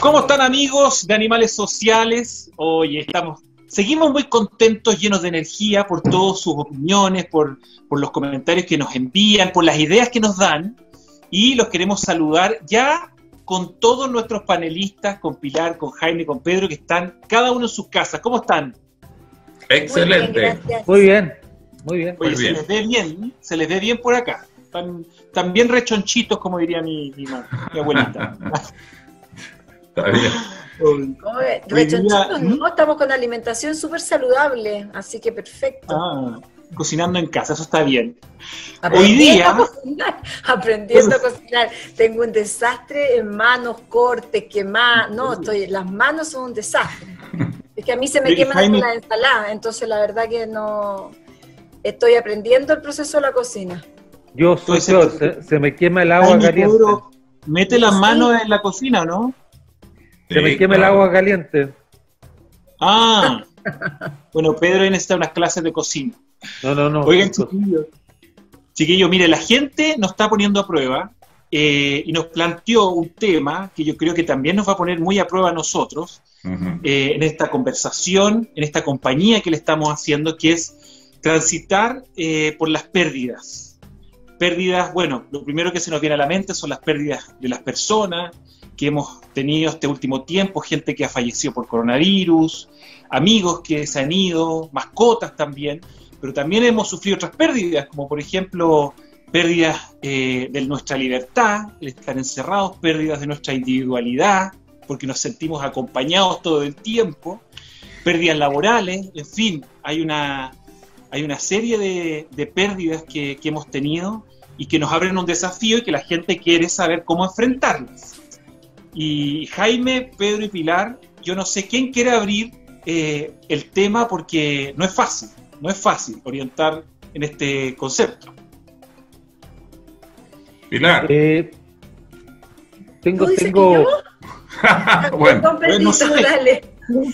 ¿Cómo están, amigos de Animales Sociales? Hoy seguimos muy contentos, llenos de energía por todas sus opiniones, por los comentarios que nos envían, por las ideas que nos dan, y los queremos saludar ya con todos nuestros panelistas, con Pilar, con Jaime, con Pedro, que están cada uno en sus casas. ¿Cómo están? Excelente. Muy bien, muy bien. Oye, Muy bien. se les ve bien por acá. Están bien rechonchitos, como diría mi abuelita. Está bien. Rechonchitos, no, estamos con alimentación súper saludable, así que perfecto. Cocinando en casa, eso está bien. Aprendiendo a cocinar. Tengo un desastre en manos, cortes, quemadas. No, las manos son un desastre. Es que a mí se me queman la ensalada, entonces la verdad que no estoy aprendiendo el proceso de la cocina. Yo soy peor, se me quema el agua caliente. Pedro, ¿mete las manos en la cocina o no? Se me quema el agua caliente. Bueno, Pedro necesita unas clases de cocina. No. Oigan, chiquillos, mire, la gente nos está poniendo a prueba y nos planteó un tema que yo creo que también nos va a poner muy a prueba a nosotros en esta conversación, en esta compañía que le estamos haciendo, que es transitar por las pérdidas. Pérdidas, bueno, lo primero que se nos viene a la mente son las pérdidas de las personas que hemos tenido este último tiempo, gente que ha fallecido por coronavirus, amigos que se han ido, mascotas también, pero también hemos sufrido otras pérdidas, como por ejemplo pérdidas de nuestra libertad, el estar encerrados, pérdidas de nuestra individualidad, porque nos sentimos acompañados todo el tiempo, pérdidas laborales, en fin, hay una serie de pérdidas que hemos tenido y que nos abren un desafío y que la gente quiere saber cómo enfrentarlas. Y Jaime, Pedro y Pilar, yo no sé quién quiere abrir el tema porque no es fácil orientar en este concepto. Pilar. Tengo... Bueno, no sé.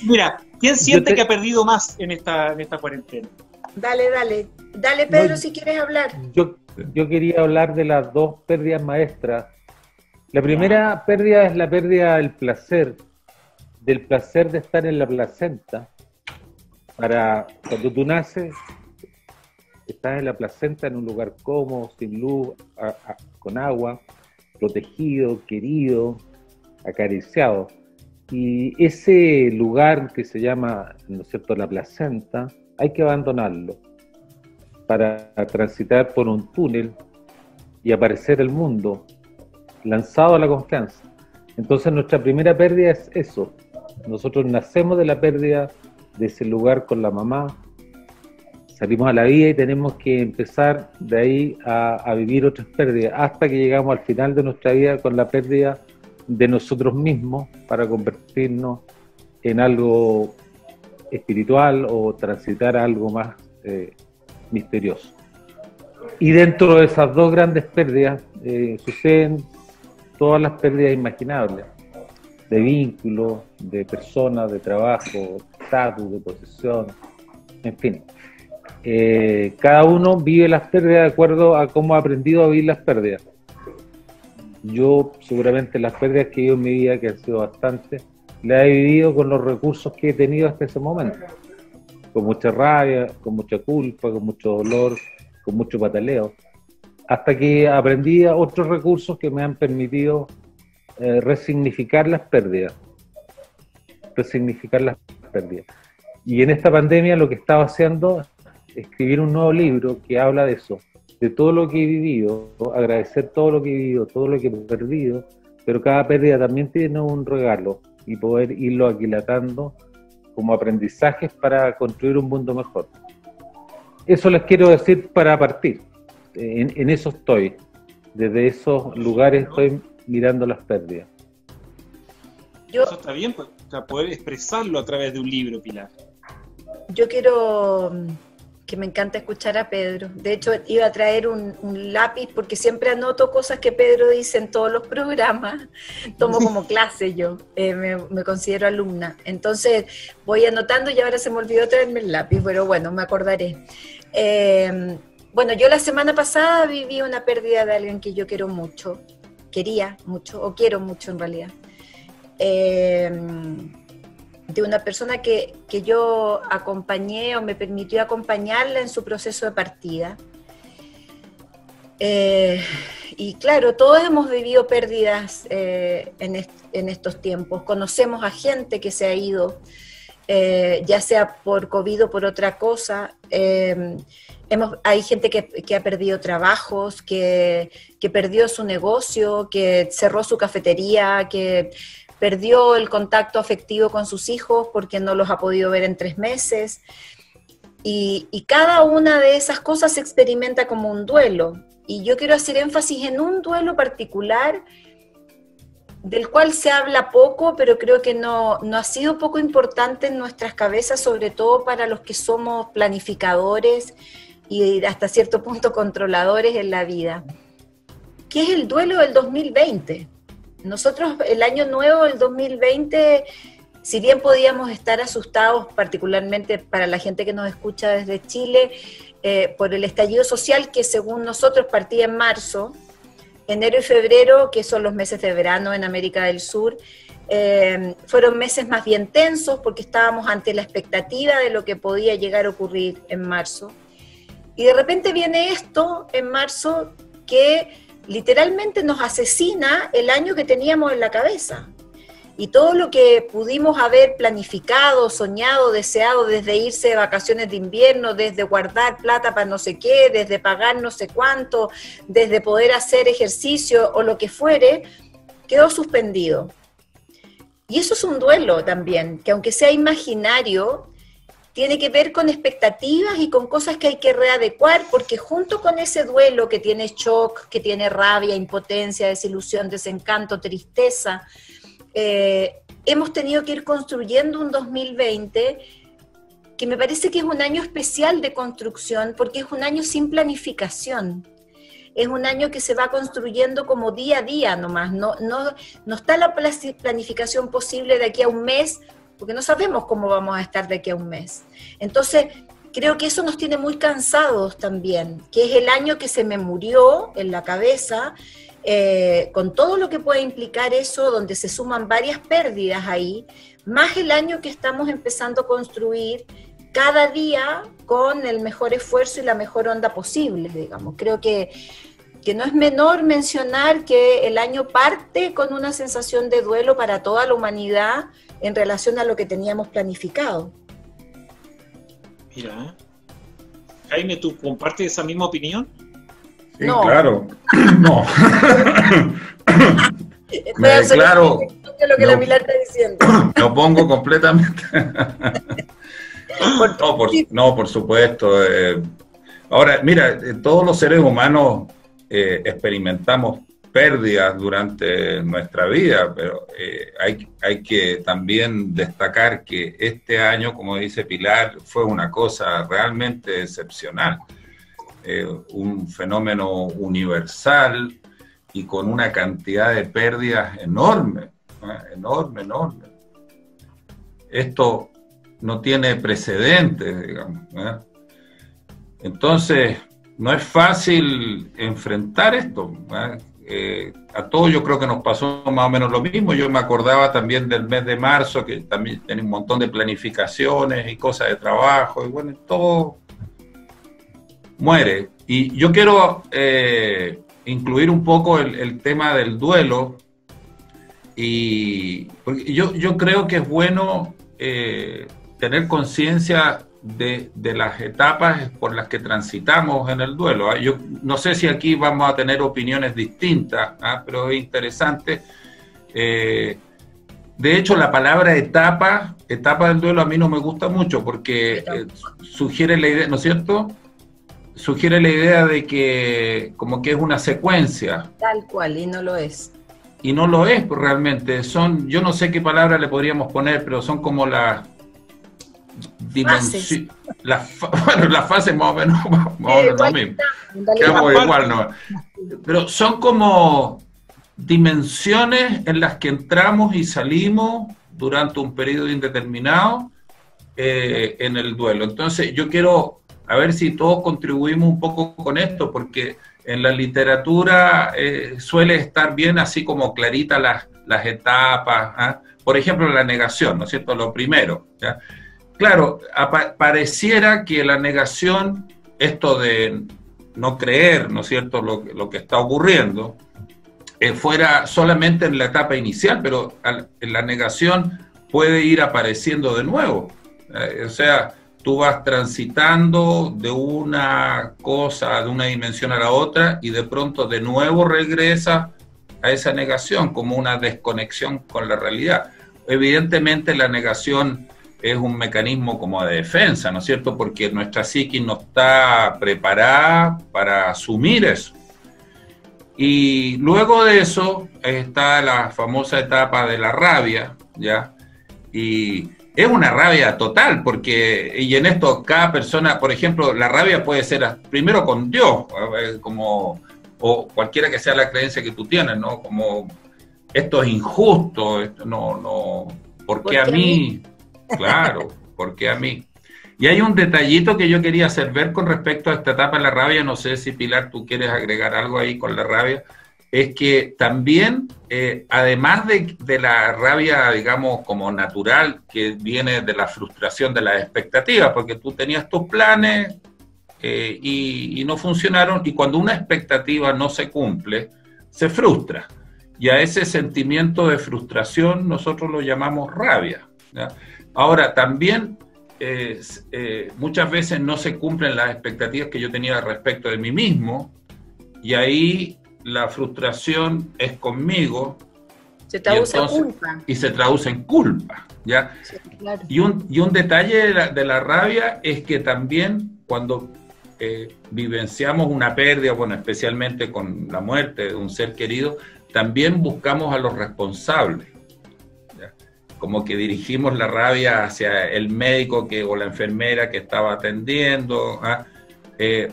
Mira, ¿quién siente que ha perdido más en esta cuarentena? Dale, Pedro, si quieres hablar. Yo quería hablar de las dos pérdidas maestras. La primera pérdida es la pérdida del placer de estar en la placenta. Cuando tú naces, estás en la placenta en un lugar cómodo, sin luz, con agua, protegido, querido, acariciado. Y ese lugar que se llama, ¿no es cierto?, la placenta, hay que abandonarlo para transitar por un túnel y aparecer el mundo, lanzado a la confianza. Entonces nuestra primera pérdida es eso. Nosotros nacemos de la pérdida de ese lugar con la mamá, salimos a la vida y tenemos que empezar de ahí a vivir otras pérdidas, hasta que llegamos al final de nuestra vida con la pérdida de nosotros mismos para convertirnos en algo espiritual o transitar a algo más misterioso. Y dentro de esas dos grandes pérdidas suceden todas las pérdidas imaginables, de vínculos, de personas, de trabajo, de estatus, de posesión, en fin. Cada uno vive las pérdidas de acuerdo a cómo ha aprendido a vivir las pérdidas. Yo seguramente las pérdidas que he vivido en mi vida, que han sido bastantes, las he vivido con los recursos que he tenido hasta ese momento, con mucha rabia, con mucha culpa, con mucho dolor, con mucho pataleo, hasta que aprendí a otros recursos que me han permitido resignificar las pérdidas. Y en esta pandemia lo que estaba haciendo es escribir un nuevo libro que habla de eso, de todo lo que he vivido, agradecer todo lo que he vivido, todo lo que he perdido, pero cada pérdida también tiene un regalo y poder irlo aquilatando como aprendizajes para construir un mundo mejor. Eso les quiero decir para partir. En eso estoy. Desde esos lugares estoy mirando las pérdidas. Eso está bien, pues, para poder expresarlo a través de un libro, Pilar. Yo quiero... que me encanta escuchar a Pedro. De hecho, iba a traer un lápiz porque siempre anoto cosas que Pedro dice en todos los programas. Tomo como clase yo, me considero alumna. Entonces voy anotando y ahora se me olvidó traerme el lápiz, pero bueno, me acordaré. Bueno, yo la semana pasada viví una pérdida de alguien que yo quiero mucho, quería mucho, o quiero mucho en realidad. de una persona que yo acompañé o me permitió acompañarla en su proceso de partida. Y claro, todos hemos vivido pérdidas en estos tiempos. Conocemos a gente que se ha ido, ya sea por COVID o por otra cosa. Hay gente que ha perdido trabajos, que perdió su negocio, que cerró su cafetería, que perdió el contacto afectivo con sus hijos porque no los ha podido ver en 3 meses. Y cada una de esas cosas se experimenta como un duelo. Y yo quiero hacer énfasis en un duelo particular del cual se habla poco, pero creo que no ha sido poco importante en nuestras cabezas, sobre todo para los que somos planificadores y hasta cierto punto controladores en la vida, que es el duelo del 2020. Nosotros el año nuevo del 2020, si bien podíamos estar asustados, particularmente para la gente que nos escucha desde Chile, por el estallido social que según nosotros partía en marzo, enero y febrero, que son los meses de verano en América del Sur, fueron meses más bien tensos porque estábamos ante la expectativa de lo que podía llegar a ocurrir en marzo. Y de repente viene esto en marzo que literalmente nos asesina el año que teníamos en la cabeza. Y todo lo que pudimos haber planificado, soñado, deseado, desde irse de vacaciones de invierno, desde guardar plata para no sé qué, desde pagar no sé cuánto, desde poder hacer ejercicio o lo que fuere, quedó suspendido. Y eso es un duelo también, que aunque sea imaginario, tiene que ver con expectativas y con cosas que hay que readecuar, porque junto con ese duelo que tiene shock, que tiene rabia, impotencia, desilusión, desencanto, tristeza, hemos tenido que ir construyendo un 2020 que me parece que es un año especial de construcción, porque es un año sin planificación. Es un año que se va construyendo como día a día nomás. No está la planificación posible de aquí a un mes, porque no sabemos cómo vamos a estar de aquí a un mes. Entonces, creo que eso nos tiene muy cansados también, que es el año que se me murió en la cabeza, con todo lo que puede implicar eso, donde se suman varias pérdidas ahí, más el año que estamos empezando a construir cada día con el mejor esfuerzo y la mejor onda posible, digamos. Creo que no es menor mencionar que el año parte con una sensación de duelo para toda la humanidad en relación a lo que teníamos planificado. Mira, Jaime, ¿tú compartes esa misma opinión? Sí, No. claro. No. Me declaro. Lo que la Pilar está diciendo. Lo pongo completamente. No, por supuesto. Ahora, mira, todos los seres humanos experimentamos pérdidas durante nuestra vida, pero hay que también destacar que este año, como dice Pilar, fue una cosa realmente excepcional. Un fenómeno universal y con una cantidad de pérdidas enorme, enorme. Esto no tiene precedentes, digamos. Entonces, no es fácil enfrentar esto. A todos yo creo que nos pasó más o menos lo mismo. Yo me acordaba también del mes de marzo, que también tenía un montón de planificaciones y cosas de trabajo, y bueno, todo muere. Y yo quiero incluir un poco el tema del duelo, y porque yo creo que es bueno tener conciencia de las etapas por las que transitamos en el duelo. Yo no sé si aquí vamos a tener opiniones distintas, pero es interesante. De hecho, la palabra etapa del duelo a mí no me gusta mucho porque sugiere la idea, ¿no es cierto? Sugiere la idea de que como que es una secuencia. Tal cual, y no lo es. Y no lo es, pues, realmente. Yo no sé qué palabra le podríamos poner, pero son como las dimensiones. Las fases más o menos lo mismo. Quedamos igual, ¿no? Pero son como dimensiones en las que entramos y salimos durante un periodo indeterminado en el duelo. Entonces, yo quiero a ver si todos contribuimos un poco con esto, porque en la literatura suele estar bien así como clarita las etapas, ¿ah? Por ejemplo, la negación, ¿no es cierto? Lo primero, ¿ya? Claro, pareciera que la negación, esto de no creer, ¿no es cierto?, lo que está ocurriendo, fuera solamente en la etapa inicial, pero en la negación puede ir apareciendo de nuevo. O sea, tú vas transitando de una cosa, de una dimensión a la otra, y de pronto de nuevo regresas a esa negación, como una desconexión con la realidad. Evidentemente la negación es un mecanismo como de defensa, ¿no es cierto?, porque nuestra psiquis no está preparada para asumir eso. Y luego de eso está la famosa etapa de la rabia, ¿ya? Y es una rabia total, porque, y en esto cada persona, por ejemplo, la rabia puede ser primero con Dios, como, o cualquiera que sea la creencia que tú tienes, ¿no? Como, esto es injusto, esto no, ¿por qué a mí? Claro, ¿por qué a mí? Y hay un detallito que yo quería hacer ver con respecto a esta etapa de la rabia, no sé si Pilar tú quieres agregar algo ahí con la rabia, es que también, además de la rabia, digamos, como natural, que viene de la frustración de las expectativas, porque tú tenías tus planes y no funcionaron, y cuando una expectativa no se cumple, se frustra. Y a ese sentimiento de frustración nosotros lo llamamos rabia, ¿ya? Ahora, también muchas veces no se cumplen las expectativas que yo tenía respecto de mí mismo, y ahí la frustración es conmigo. Se traduce en culpa. Y se traduce en culpa, ¿ya? Sí, claro. Y un detalle de la rabia es que también cuando vivenciamos una pérdida, bueno, especialmente con la muerte de un ser querido, también buscamos a los responsables, ¿ya? Como que dirigimos la rabia hacia el médico o la enfermera que estaba atendiendo, ¿ah?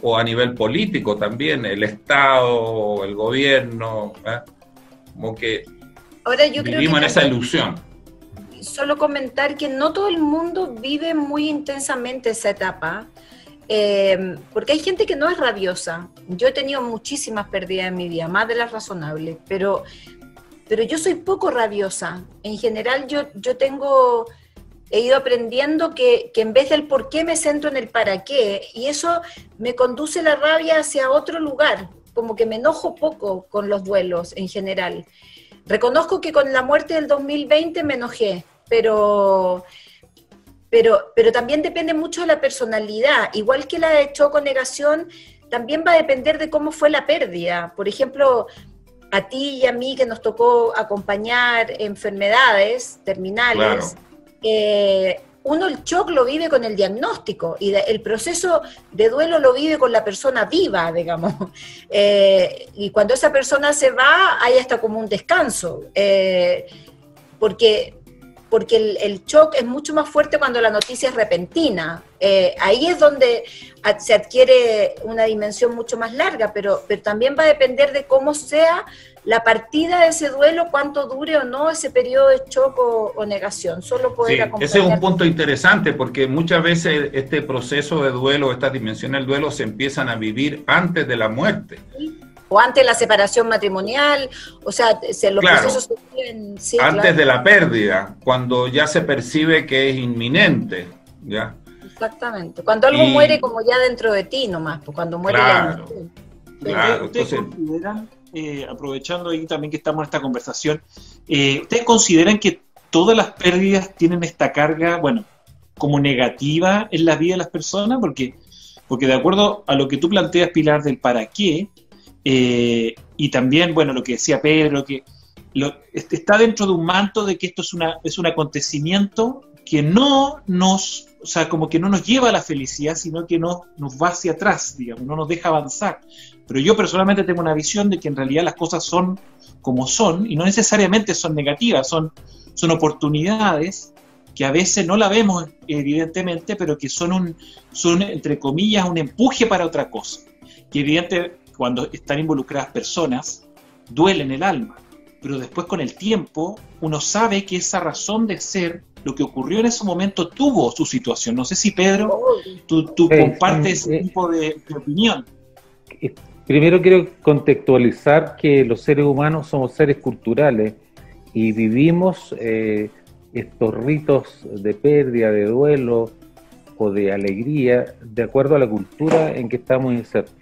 O a nivel político también, el Estado, el gobierno, ¿eh? Como que ahora yo vivimos en esa ilusión. Solo comentar que no todo el mundo vive muy intensamente esa etapa, porque hay gente que no es rabiosa. Yo he tenido muchísimas pérdidas en mi vida, más de las razonables, pero yo soy poco rabiosa. En general he ido aprendiendo que en vez del por qué me centro en el para qué, y eso me conduce la rabia hacia otro lugar, como que me enojo poco con los duelos en general. Reconozco que con la muerte del 2020 me enojé, pero también depende mucho de la personalidad, igual que la de choco negación, también va a depender de cómo fue la pérdida. Por ejemplo, a ti y a mí que nos tocó acompañar enfermedades terminales, claro. Uno el shock lo vive con el diagnóstico y el proceso de duelo lo vive con la persona viva, digamos. Y cuando esa persona se va, hay hasta como un descanso, porque el shock es mucho más fuerte cuando la noticia es repentina. Ahí es donde se adquiere una dimensión mucho más larga, pero también va a depender de cómo sea la partida de ese duelo, cuánto dure o no ese periodo de shock o negación. Solo poder acompañar. Ese es un punto interesante, porque muchas veces este proceso de duelo, estas dimensiones del duelo se empiezan a vivir antes de la muerte. ¿Sí? O antes de la separación matrimonial, o sea, los procesos se viven... Sí, antes de la pérdida, cuando ya se percibe que es inminente, ¿ya? Exactamente, cuando algo muere como ya dentro de ti nomás, pues cuando muere la emoción. Claro, ¿ustedes consideran, aprovechando ahí también que estamos en esta conversación, ¿ustedes consideran que todas las pérdidas tienen esta carga, bueno, como negativa en la vida de las personas? Porque de acuerdo a lo que tú planteas, Pilar, del para qué, y también, bueno, lo que decía Pedro, que está dentro de un manto de que esto es un acontecimiento que no nos, o sea, como que no nos lleva a la felicidad, sino que nos va hacia atrás, digamos, no nos deja avanzar. Pero yo personalmente tengo una visión de que en realidad las cosas son como son, y no necesariamente son negativas, son oportunidades que a veces no la vemos, evidentemente, pero que son entre comillas, un empuje para otra cosa. Que evidentemente, cuando están involucradas personas, duelen el alma, pero después con el tiempo uno sabe que esa razón de ser, lo que ocurrió en ese momento tuvo su situación. No sé si Pedro, tú compartes ese tipo de opinión. Primero quiero contextualizar que los seres humanos somos seres culturales y vivimos estos ritos de pérdida, de duelo o de alegría, de acuerdo a la cultura en que estamos insertos.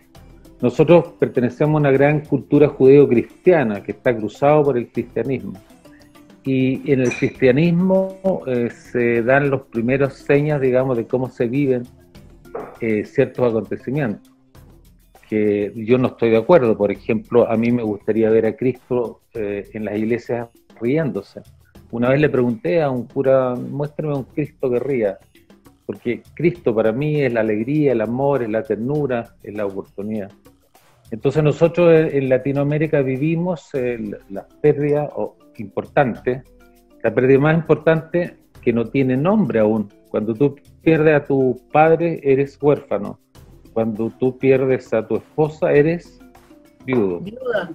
Nosotros pertenecemos a una gran cultura judeo-cristiana que está cruzado por el cristianismo. Y en el cristianismo se dan los primeros señas, digamos, de cómo se viven ciertos acontecimientos, que yo no estoy de acuerdo. Por ejemplo, a mí me gustaría ver a Cristo en las iglesias riéndose. Una vez le pregunté a un cura, muéstrame un Cristo que ría, porque Cristo para mí es la alegría, el amor, es la ternura, es la oportunidad. Entonces nosotros en Latinoamérica vivimos las pérdidas importantes, la pérdida más importante que no tiene nombre aún. Cuando tú pierdes a tu padre, eres huérfano. Cuando tú pierdes a tu esposa, eres viudo. Viuda.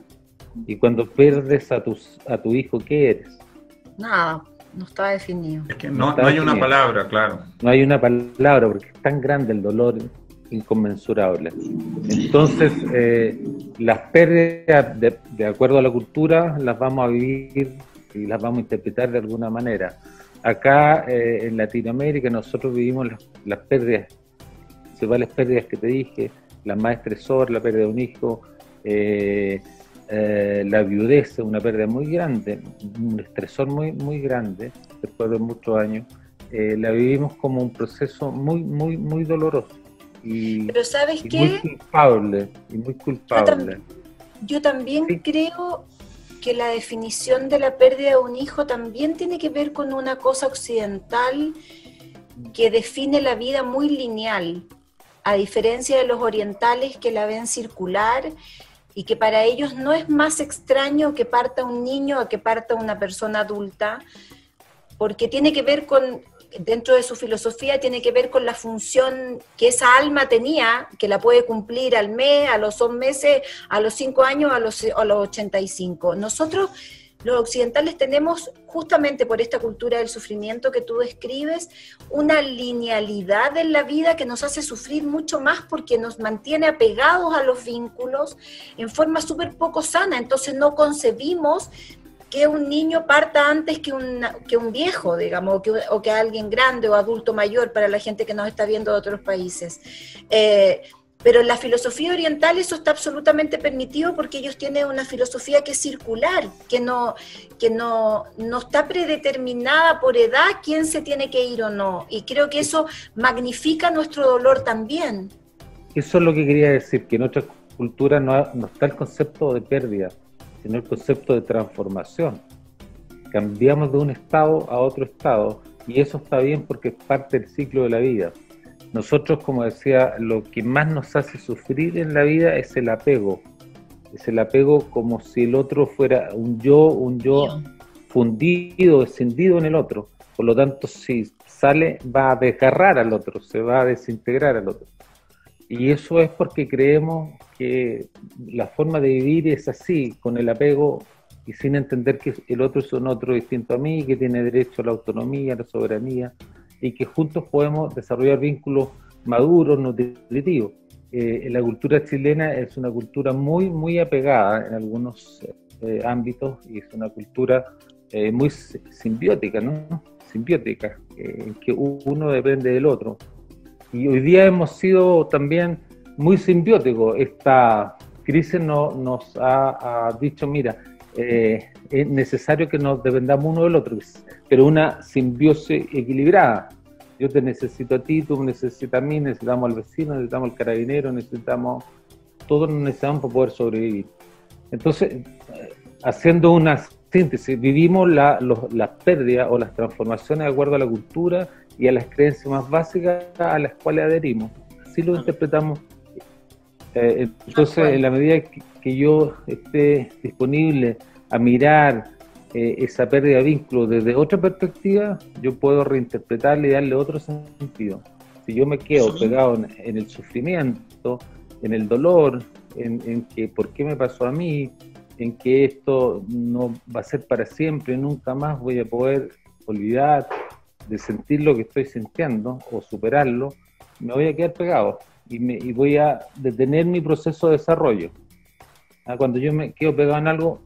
Y cuando pierdes a tu hijo, ¿qué eres? Nada, no está definido. Es que no hay una palabra, claro. No hay una palabra porque es tan grande el dolor inconmensurable. Entonces, las pérdidas, de acuerdo a la cultura, las vamos a vivir y las vamos a interpretar de alguna manera. Acá en Latinoamérica nosotros vivimos las pérdidas, principales pérdidas que te dije, la más estresor, la pérdida de un hijo, la viudez, una pérdida muy grande, un estresor muy, muy grande, después de muchos años, la vivimos como un proceso muy, muy, muy doloroso. Pero ¿sabes qué? Muy culpable. Yo también ¿Sí? creo que la definición de la pérdida de un hijo también tiene que ver con una cosa occidental que define la vida muy lineal, a diferencia de los orientales que la ven circular y que para ellos no es más extraño que parta un niño a que parta una persona adulta, porque tiene que ver con, dentro de su filosofía, tiene que ver con la función que esa alma tenía, que la puede cumplir al mes, a los 2 meses, a los 5 años, a los 85. Nosotros, los occidentales, tenemos, justamente por esta cultura del sufrimiento que tú describes, una linealidad en la vida que nos hace sufrir mucho más porque nos mantiene apegados a los vínculos en forma súper poco sana. Entonces no concebimos que un niño parta antes que un viejo, digamos, o que alguien grande o adulto mayor para la gente que nos está viendo de otros países. Pero en la filosofía oriental eso está absolutamente permitido porque ellos tienen una filosofía que es circular, que no está predeterminada por edad quién se tiene que ir o no. Y creo que eso magnifica nuestro dolor también. Eso es lo que quería decir, que en nuestra cultura no está el concepto de pérdida, sino el concepto de transformación. Cambiamos de un estado a otro estado y eso está bien porque es parte del ciclo de la vida. Nosotros, como decía, lo que más nos hace sufrir en la vida es el apego. Es el apego como si el otro fuera un yo fundido, escindido en el otro. Por lo tanto, si sale, va a desgarrar al otro, se va a desintegrar al otro. Y eso es porque creemos que la forma de vivir es así, con el apego y sin entender que el otro es un otro distinto a mí, que tiene derecho a la autonomía, a la soberanía, y que juntos podemos desarrollar vínculos maduros, nutritivos. La cultura chilena es una cultura muy, muy apegada en algunos ámbitos y es una cultura muy simbiótica, ¿no? Simbiótica, en que uno depende del otro. Y hoy día hemos sido también muy simbióticos. Esta crisis nos ha dicho, mira, es necesario que nos dependamos uno del otro, pero una simbiosis equilibrada. Yo te necesito a ti, tú me necesitas a mí, necesitamos al vecino, necesitamos al carabinero, todos nos necesitamos para poder sobrevivir. Entonces, haciendo una síntesis, vivimos las pérdidas o las transformaciones de acuerdo a la cultura y a las creencias más básicas a las cuales adherimos. Así lo interpretamos. Entonces, en la medida que yo esté disponible a mirar esa pérdida de vínculo desde otra perspectiva, yo puedo reinterpretarle y darle otro sentido. Si yo me quedo pegado en el sufrimiento, en el dolor, en que por qué me pasó a mí, en que esto no va a ser para siempre, nunca más voy a poder olvidar de sentir lo que estoy sintiendo o superarlo, me voy a quedar pegado y voy a detener mi proceso de desarrollo. Cuando yo me quedo pegado en algo,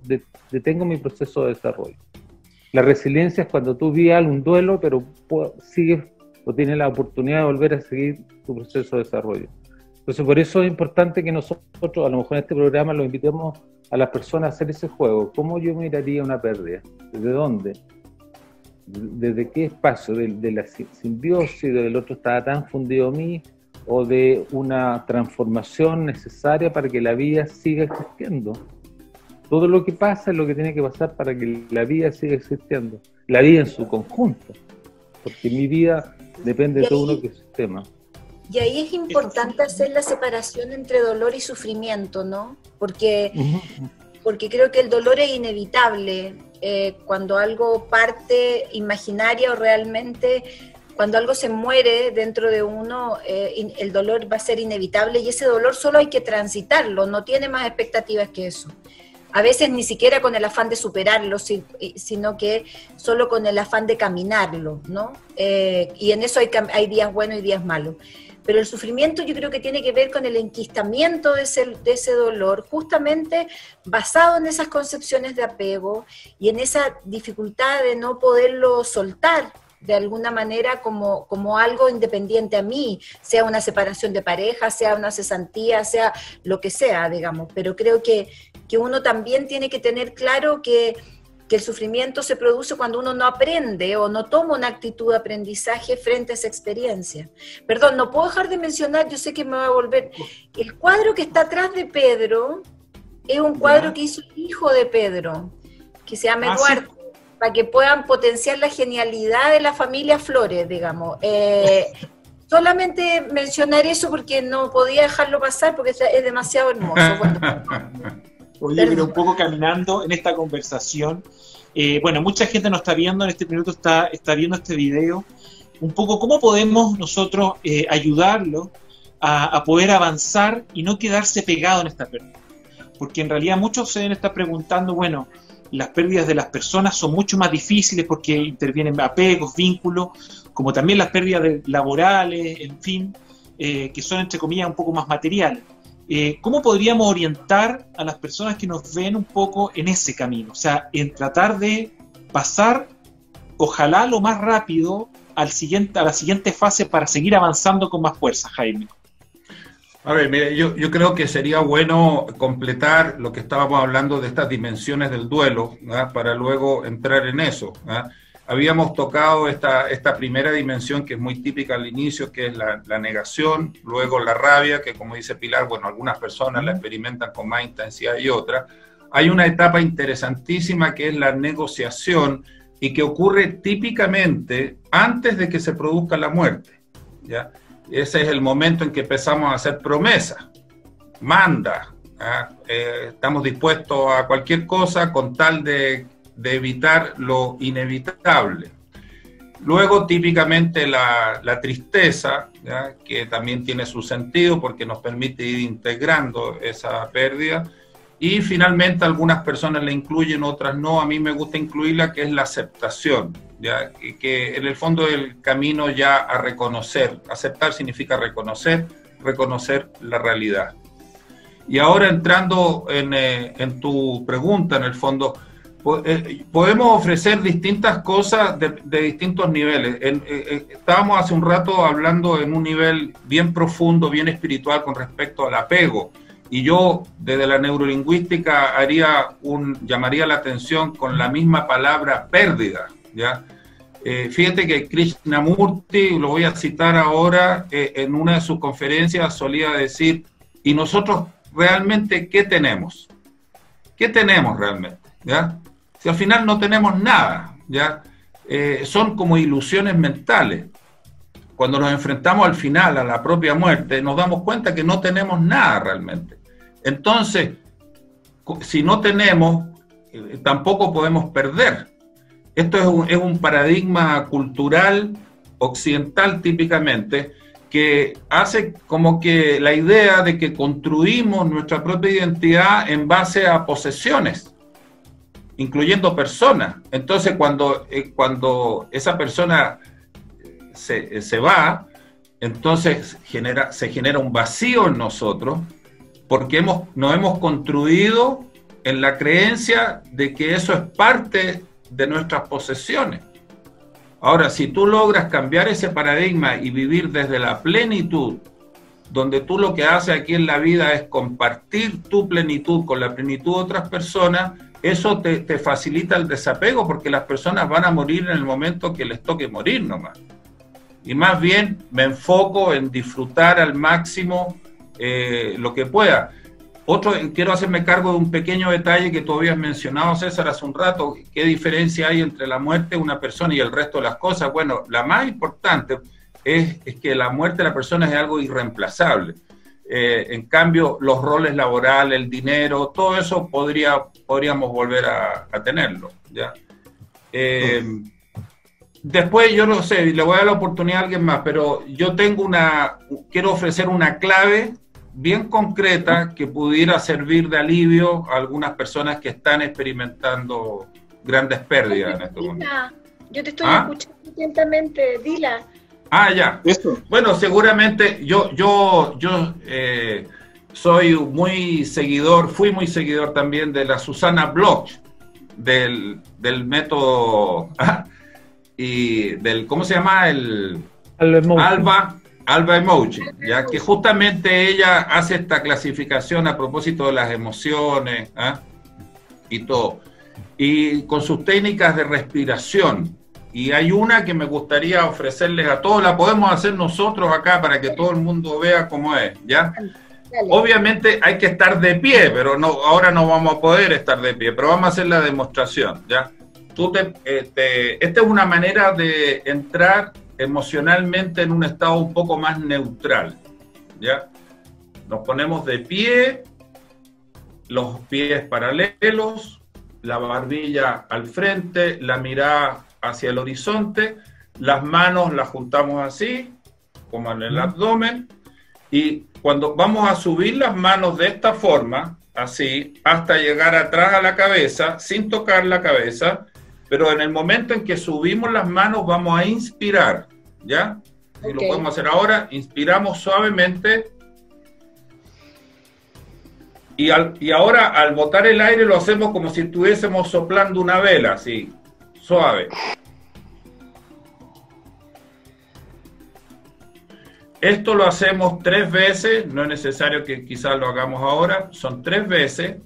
detengo mi proceso de desarrollo. La resiliencia es cuando tú vives un duelo, pero sigues o tienes la oportunidad de volver a seguir tu proceso de desarrollo. Entonces, por eso es importante que nosotros, a lo mejor en este programa, lo invitemos a las personas a hacer ese juego. ¿Cómo yo miraría una pérdida? ¿Desde dónde? ¿Desde qué espacio? ¿De la simbiosis, del otro estaba tan fundido a mí, o de una transformación necesaria para que la vida siga existiendo? Todo lo que pasa es lo que tiene que pasar para que la vida siga existiendo. La vida en su conjunto. Porque mi vida depende de todo un ecosistema. Y ahí es importante hacer la separación entre dolor y sufrimiento, ¿no? Porque creo que el dolor es inevitable. Cuando algo parte imaginaria o realmente, cuando algo se muere dentro de uno, el dolor va a ser inevitable y ese dolor solo hay que transitarlo, no tiene más expectativas que eso. A veces ni siquiera con el afán de superarlo, sino que solo con el afán de caminarlo, ¿no? Y en eso hay días buenos y días malos. Pero el sufrimiento yo creo que tiene que ver con el enquistamiento de ese dolor, justamente basado en esas concepciones de apego y en esa dificultad de no poderlo soltar de alguna manera como algo independiente a mí, sea una separación de pareja, sea una cesantía, sea lo que sea, digamos. Pero creo que uno también tiene que tener claro que el sufrimiento se produce cuando uno no aprende o no toma una actitud de aprendizaje frente a esa experiencia. Perdón, no puedo dejar de mencionar, yo sé que me va a volver, el cuadro que está atrás de Pedro es un cuadro que hizo el hijo de Pedro, que se llama Eduardo, sí, para que puedan potenciar la genialidad de la familia Flores, digamos. Solamente mencionar eso porque no podía dejarlo pasar porque es demasiado hermoso. Bueno. Oye, pero un poco caminando en esta conversación, bueno, mucha gente nos está viendo en este minuto, está viendo este video, un poco cómo podemos nosotros ayudarlo a poder avanzar y no quedarse pegado en esta pérdida. Porque en realidad muchos se deben estar preguntando, bueno, las pérdidas de las personas son mucho más difíciles porque intervienen apegos, vínculos, como también las pérdidas laborales, en fin, que son entre comillas un poco más materiales. ¿Cómo podríamos orientar a las personas que nos ven un poco en ese camino? O sea, en tratar de pasar, ojalá lo más rápido, a la siguiente fase para seguir avanzando con más fuerza, Jaime. A ver, mire, yo creo que sería bueno completar lo que estábamos hablando de estas dimensiones del duelo, ¿verdad? Para luego entrar en eso, ¿verdad? Habíamos tocado esta primera dimensión que es muy típica al inicio, que es la negación, luego la rabia, que como dice Pilar, bueno, algunas personas la experimentan con más intensidad y otras. Hay una etapa interesantísima que es la negociación y que ocurre típicamente antes de que se produzca la muerte, ¿ya? Ese es el momento en que empezamos a hacer promesas, manda, estamos dispuestos a cualquier cosa con tal de evitar lo inevitable. Luego, típicamente, la tristeza, ¿ya? Que también tiene su sentido porque nos permite ir integrando esa pérdida. Y finalmente, algunas personas la incluyen, otras no. A mí me gusta incluirla, que es la aceptación, ¿ya? Que en el fondo es el camino ya a reconocer. Aceptar significa reconocer la realidad. Y ahora entrando en tu pregunta, en el fondo, podemos ofrecer distintas cosas de distintos niveles. Estábamos hace un rato hablando en un nivel bien profundo, bien espiritual con respecto al apego. Y yo, desde la neurolingüística, llamaría la atención con la misma palabra pérdida, ¿ya? Fíjate que Krishnamurti, lo voy a citar ahora, en una de sus conferencias solía decir, ¿y nosotros realmente qué tenemos? ¿Qué tenemos realmente? ¿Ya? Si al final no tenemos nada, ¿ya? Son como ilusiones mentales. Cuando nos enfrentamos al final, a la propia muerte, nos damos cuenta que no tenemos nada realmente. Entonces, si no tenemos, tampoco podemos perder. Esto es un paradigma cultural occidental típicamente, que hace como que la idea de que construimos nuestra propia identidad en base a posesiones, incluyendo personas. Entonces, cuando esa persona se va, entonces se genera un vacío en nosotros, porque nos hemos construido en la creencia de que eso es parte de nuestras posesiones. Ahora, si tú logras cambiar ese paradigma y vivir desde la plenitud, donde tú lo que haces aquí en la vida es compartir tu plenitud con la plenitud de otras personas, eso te facilita el desapego, porque las personas van a morir en el momento que les toque morir nomás. Y más bien me enfoco en disfrutar al máximo lo que pueda. Quiero hacerme cargo de un pequeño detalle que tú habías mencionado, César, hace un rato. ¿Qué diferencia hay entre la muerte de una persona y el resto de las cosas? Bueno, la más importante es que la muerte de la persona es algo irreemplazable. En cambio, los roles laborales, el dinero, todo eso podríamos volver a tenerlo, ¿ya? Después, yo no sé, le voy a dar la oportunidad a alguien más, pero yo quiero ofrecer una clave bien concreta que pudiera servir de alivio a algunas personas que están experimentando grandes pérdidas en este momento. Yo te estoy escuchando atentamente, dila. Ya. ¿Esto? Bueno, seguramente yo soy fui muy seguidor también de la Susana Bloch, del método y del, ¿cómo se llama? Alba Emoji, ya que justamente ella hace esta clasificación a propósito de las emociones y todo, y con sus técnicas de respiración. Y hay una que me gustaría ofrecerles a todos, la podemos hacer nosotros acá para que todo el mundo vea cómo es, ¿ya? Dale. Obviamente hay que estar de pie, pero ahora no vamos a poder estar de pie, pero vamos a hacer la demostración, ¿ya? Esta es una manera de entrar emocionalmente en un estado un poco más neutral, ¿ya? Nos ponemos de pie, los pies paralelos, la barbilla al frente, la mirada hacia el horizonte, las manos las juntamos así, como en el abdomen, y cuando vamos a subir las manos de esta forma, así, hasta llegar atrás a la cabeza, sin tocar la cabeza, pero en el momento en que subimos las manos vamos a inspirar, ¿ya? Okay. Lo podemos hacer ahora, inspiramos suavemente, y ahora al botar el aire lo hacemos como si estuviésemos soplando una vela, así, suave. Esto lo hacemos 3 veces, no es necesario que quizás lo hagamos ahora, son 3 veces.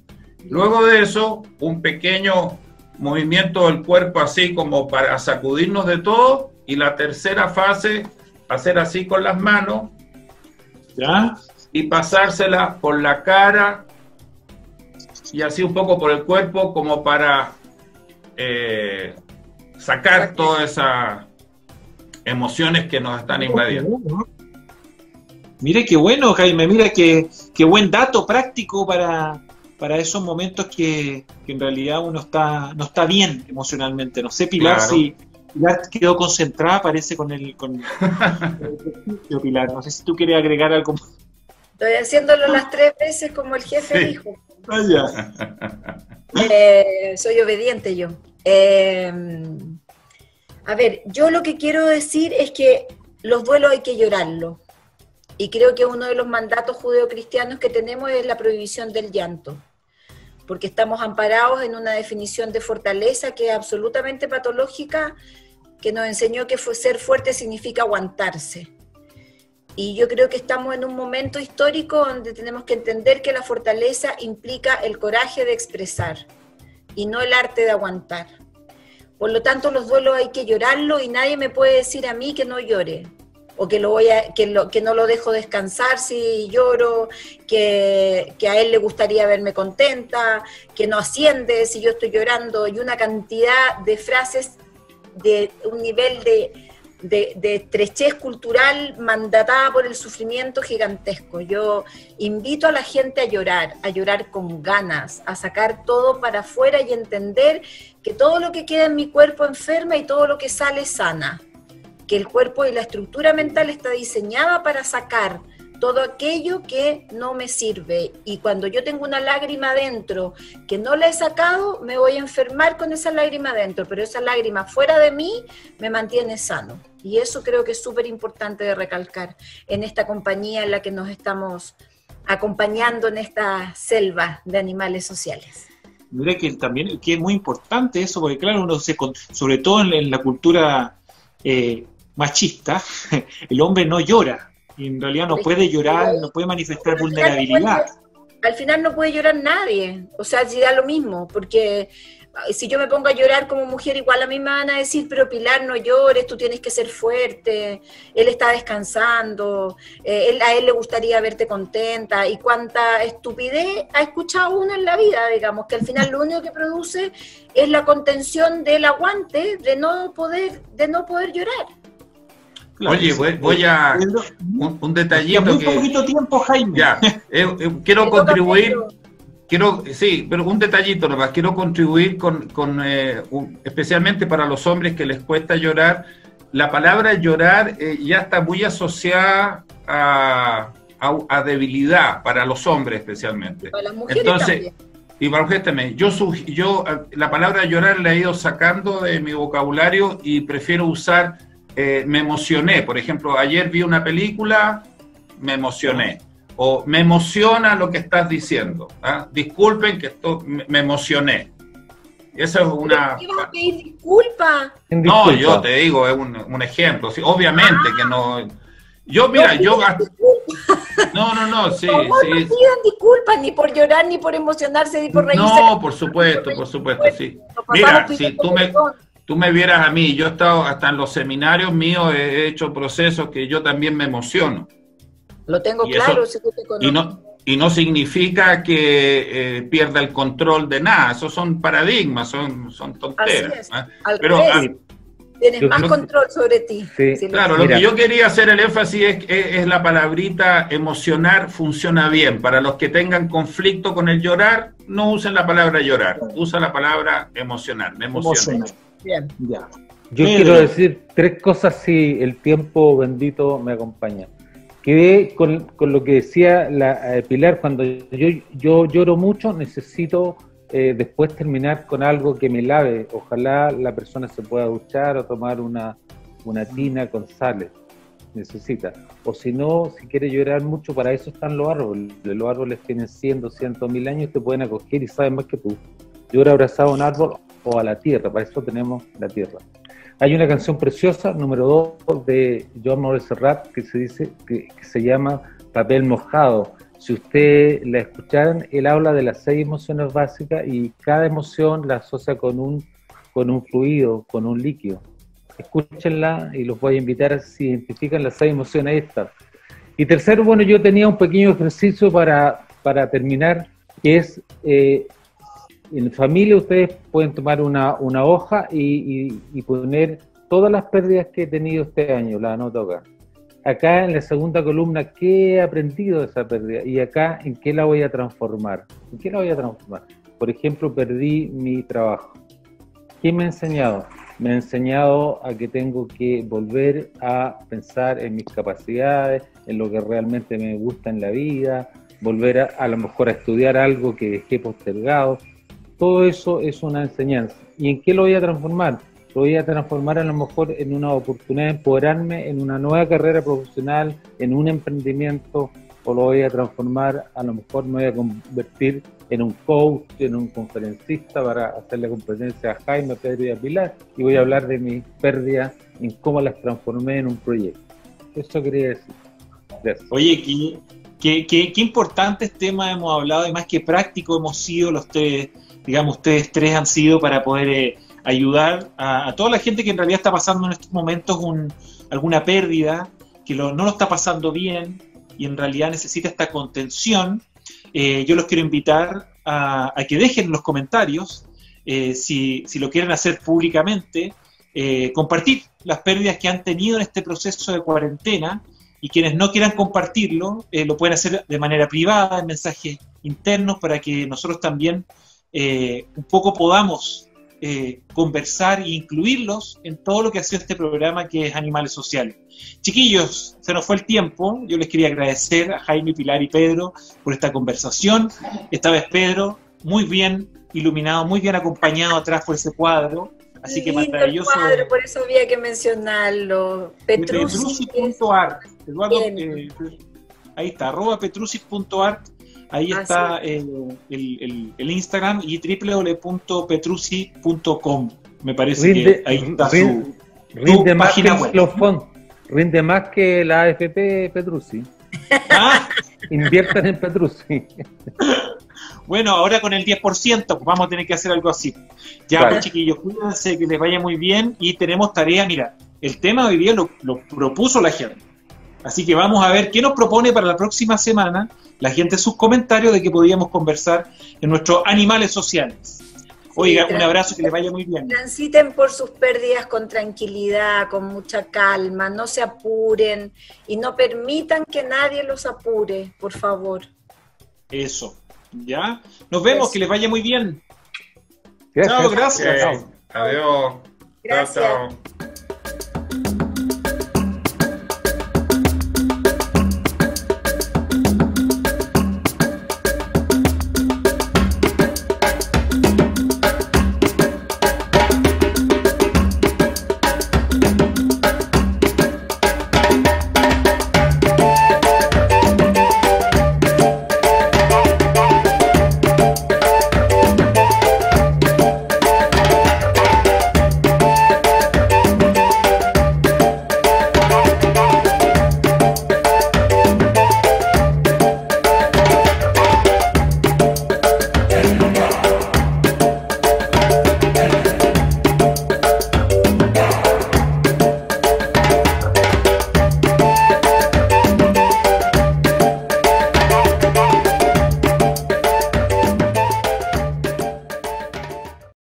Luego de eso, un pequeño movimiento del cuerpo así como para sacudirnos de todo, y la tercera fase, hacer así con las manos, ¿ya? Y pasársela por la cara y así un poco por el cuerpo como para sacar todas esas emociones que nos están invadiendo. Mire qué bueno, Jaime, mira qué buen dato práctico para esos momentos que en realidad uno no está bien emocionalmente. No sé, Pilar, claro. Si Pilar quedó concentrada, parece con el Pilar. No sé si tú quieres agregar algo. Estoy haciéndolo las 3 veces como el jefe dijo. Soy obediente yo. A ver, yo lo que quiero decir es que los duelos hay que llorarlos. Y creo que uno de los mandatos judeocristianos que tenemos es la prohibición del llanto, porque estamos amparados en una definición de fortaleza que es absolutamente patológica, que nos enseñó que ser fuerte significa aguantarse. Y yo creo que estamos en un momento histórico donde tenemos que entender que la fortaleza implica el coraje de expresar y no el arte de aguantar. Por lo tanto, los duelos hay que llorarlos y nadie me puede decir a mí que no llore, o que no lo dejo descansar si lloro, que a él le gustaría verme contenta, que no asciende si yo estoy llorando, y una cantidad de frases de un nivel de estrechez cultural mandatada por el sufrimiento gigantesco. Yo invito a la gente a llorar con ganas, a sacar todo para afuera y entender que todo lo que queda en mi cuerpo enferma y todo lo que sale sana. Que el cuerpo y la estructura mental está diseñada para sacar todo aquello que no me sirve. Y cuando yo tengo una lágrima adentro que no la he sacado, me voy a enfermar con esa lágrima adentro, pero esa lágrima fuera de mí me mantiene sano. Y eso creo que es súper importante de recalcar en esta compañía en la que nos estamos acompañando en esta selva de animales sociales. mira que también que es muy importante eso, porque claro, sobre todo en la cultura machista, el hombre no llora, y en realidad no puede llorar, no puede manifestar vulnerabilidad. Al final no puede llorar nadie, o sea, si da lo mismo, porque si yo me pongo a llorar como mujer, igual a mí me van a decir, pero Pilar, no llores, tú tienes que ser fuerte, él está descansando, a él le gustaría verte contenta, y cuánta estupidez ha escuchado uno en la vida, digamos, que al final lo único que produce es la contención del aguante de no poder llorar. Claro, oye, voy a un detallito muy poquito tiempo, Jaime. Ya, quiero contribuir. Sí, pero un detallito nomás. Quiero contribuir especialmente para los hombres que les cuesta llorar. La palabra llorar ya está muy asociada a debilidad para los hombres especialmente. Para las mujeres también. Y para mujeres también. Yo la palabra llorar la he ido sacando de mi vocabulario y prefiero usar me emocioné. Por ejemplo, ayer vi una película, me emocioné. O me emociona lo que estás diciendo. ¿Ah? Disculpen que esto me emocioné. Eso es una... ¿Qué vas a pedir disculpas? No, yo te digo, es un ejemplo. Sí, obviamente que no... Yo, mira, No, sí. No pidan disculpas ni por llorar, ni por emocionarse, ni por reírse. No, por supuesto, sí. Mira, si tú me vieras a mí, yo he estado hasta en los seminarios míos, he hecho procesos que yo también me emociono. Lo tengo claro, si tú te conoces. Y no significa que pierda el control de nada, esos son paradigmas, son tonteras. Pero tienes más control sobre ti. Sí, claro, lo que yo quería hacer el énfasis es la palabrita emocionar funciona bien. Para los que tengan conflicto con el llorar, no usen la palabra llorar, usa la palabra emocionar, me emociona. Bien. Ya. Yo quiero decir 3 cosas si el tiempo bendito me acompaña. Quedé con lo que decía Pilar, cuando yo lloro mucho, necesito después terminar con algo que me lave. Ojalá la persona se pueda duchar o tomar una tina con sales. Necesita. O si no, si quiere llorar mucho, para eso están los árboles. Los árboles tienen 100, 200, 1000 años y te pueden acoger y saben más que tú. Llora abrazado a un árbol o a la tierra, para eso tenemos la tierra. Hay una canción preciosa, número 2, de Joan Manuel Serrat, que se llama Papel Mojado. Si ustedes la escucharan, él habla de las 6 emociones básicas y cada emoción la asocia con un fluido, con un líquido. Escúchenla y los voy a invitar a si identifican las 6 emociones estas. Y tercero, bueno, yo tenía un pequeño ejercicio para terminar, que es... en familia ustedes pueden tomar una hoja y poner todas las pérdidas que he tenido este año, la anoto acá. Acá en la segunda columna, ¿qué he aprendido de esa pérdida? Y acá, ¿en qué la voy a transformar? ¿En qué la voy a transformar? Por ejemplo, perdí mi trabajo. ¿Qué me ha enseñado? Me ha enseñado a que tengo que volver a pensar en mis capacidades, en lo que realmente me gusta en la vida, volver a lo mejor a estudiar algo que dejé postergado. Todo eso es una enseñanza. ¿Y en qué lo voy a transformar? Lo voy a transformar a lo mejor en una oportunidad de empoderarme en una nueva carrera profesional, en un emprendimiento, o lo voy a transformar, a lo mejor me voy a convertir en un coach, en un conferencista para hacerle competencia a Jaime, Pedro y a Pilar, y voy a hablar de mis pérdidas, en cómo las transformé en un proyecto. Eso quería decir. Gracias. Oye, qué importantes temas hemos hablado, y más que prácticos hemos sido los 3. Digamos, ustedes 3 han sido para poder ayudar a toda la gente que en realidad está pasando en estos momentos alguna pérdida, que no lo está pasando bien y en realidad necesita esta contención. Yo los quiero invitar a que dejen en los comentarios, si lo quieren hacer públicamente, compartir las pérdidas que han tenido en este proceso de cuarentena, y quienes no quieran compartirlo, lo pueden hacer de manera privada, en mensajes internos, para que nosotros también un poco podamos conversar e incluirlos en todo lo que ha sido este programa, que es Animales Sociales. Chiquillos, se nos fue el tiempo. Yo les quería agradecer a Jaime, Pilar y Pedro por esta conversación. Esta vez Pedro, muy bien iluminado, muy bien acompañado atrás por ese cuadro. Así que maravilloso. Cuadro, por eso había que mencionarlo. Petrucci.art. Eduardo, ahí está, @petrucci.art. Ahí está el Instagram y www.petrucci.com. Me parece que ahí está su página web. Rinde más que la AFP Petrucci. ¿Ah? Inviertan en Petrucci. Bueno, ahora con el 10%, pues vamos a tener que hacer algo así. Ya, pues, chiquillos, cuídense, que les vaya muy bien y tenemos tarea. Mira, el tema de hoy día lo propuso la gente. Así que vamos a ver qué nos propone para la próxima semana la gente, sus comentarios de que podíamos conversar en nuestros animales sociales. Oiga, un abrazo, que les vaya muy bien. Transiten por sus pérdidas con tranquilidad, con mucha calma, no se apuren y no permitan que nadie los apure, por favor. Eso, ¿ya? Nos vemos, Eso. que les vaya muy bien. Gracias. Chao, gracias. Adiós. Gracias. Chao, chao.